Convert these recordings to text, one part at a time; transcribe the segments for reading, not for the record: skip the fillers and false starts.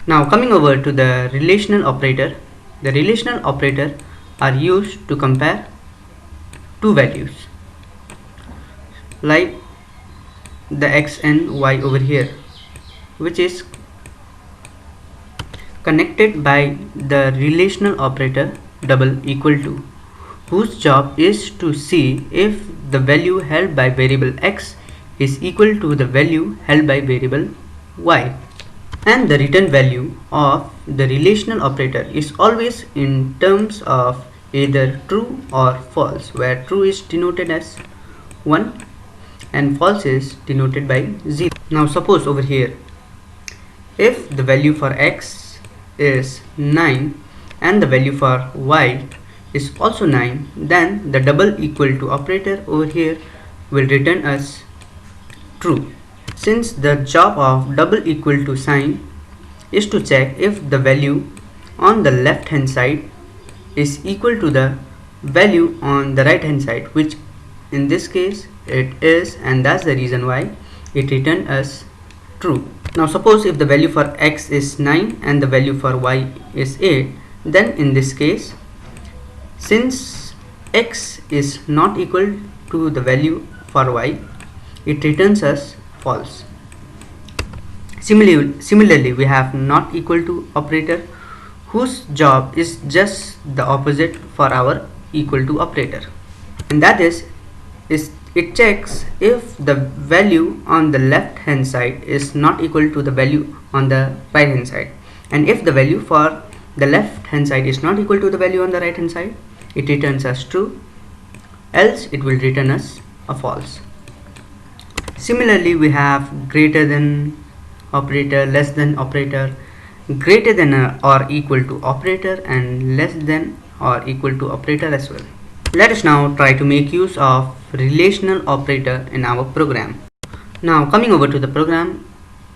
Now coming over to the relational operator. The relational operator are used to compare two values like the x and y over here, which is connected by the relational operator double equal to, whose job is to see if the value held by variable x is equal to the value held by variable y. And the return value of the relational operator is always in terms of either true or false, where true is denoted as 1 and false is denoted by 0. Now suppose over here, if the value for x is 9 and the value for y is also 9, then the double equal to operator over here will return us true. Since the job of double equal to sign is to check if the value on the left hand side is equal to the value on the right hand side, which in this case it is, and that's the reason why it returns us true. Now suppose if the value for x is 9 and the value for y is 8, then in this case, since x is not equal to the value for y, it returns us false. Similarly, we have not equal to operator, whose job is just the opposite for our equal to operator, and that is it checks if the value on the left hand side is not equal to the value on the right hand side, and if the value for the left hand side is not equal to the value on the right hand side, it returns us true, else it will return us a false. Similarly, we have greater than operator, less than operator, greater than or equal to operator, and less than or equal to operator as well. Let us now try to make use of relational operator in our program. Now coming over to the program,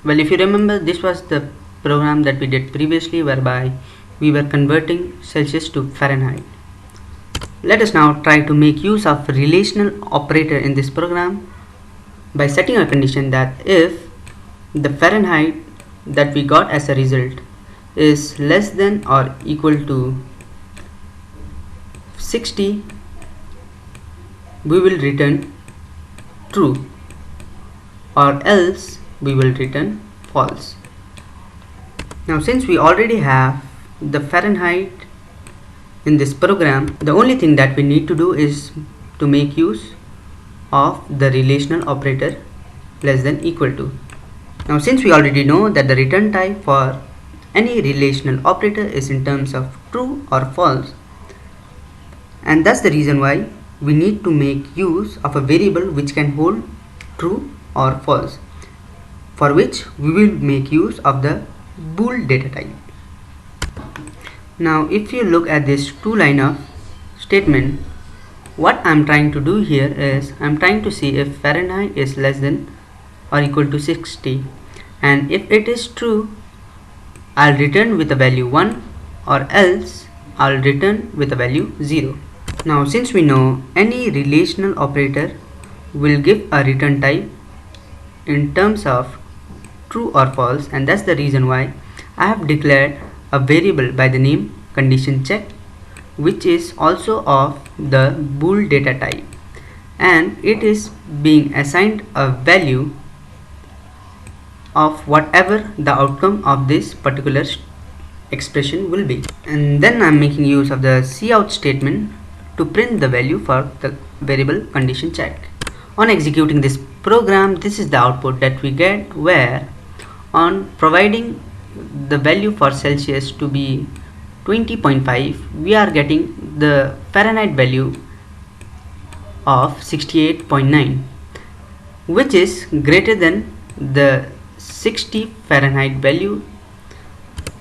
well, if you remember, this was the program that we did previously, whereby we were converting Celsius to Fahrenheit. Let us now try to make use of relational operator in this program by setting a condition that if the Fahrenheit that we got as a result is less than or equal to 60, we will return true, or else we will return false. Now since we already have the Fahrenheit in this program, the only thing that we need to do is to make use of the relational operator less than equal to. Now since we already know that the return type for any relational operator is in terms of true or false, and that's the reason why we need to make use of a variable which can hold true or false, for which we will make use of the bool data type. Now if you look at this two line of statement, what I'm trying to do here is I'm trying to see if Fahrenheit is less than or equal to 60, and if it is true, I'll return with the value 1, or else I'll return with the value 0. Now since we know any relational operator will give a return type in terms of true or false, and that's the reason why I have declared a variable by the name condition check, which is also of the bool data type, and it is being assigned a value of whatever the outcome of this particular expression will be. And then I'm making use of the cout statement to print the value for the variable condition check. On executing this program, this is the output that we get, where on providing the value for Celsius to be 20.5, we are getting the Fahrenheit value of 68.9, which is greater than the 60 Fahrenheit value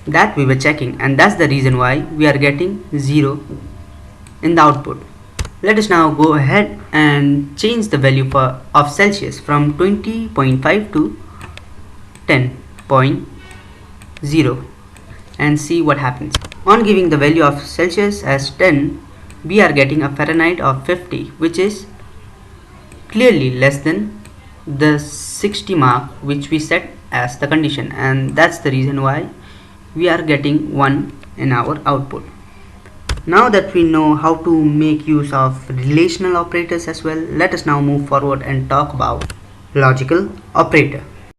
that we were checking, and that's the reason why we are getting 0 in the output. Let us now go ahead and change the value of Celsius from 20.5 to 10.0 and see what happens. On giving the value of Celsius as 10, we are getting a Fahrenheit of 50, which is clearly less than the 60 mark which we set as the condition, and that's the reason why we are getting 1 in our output. Now that we know how to make use of relational operators as well, let us now move forward and talk about logical operator.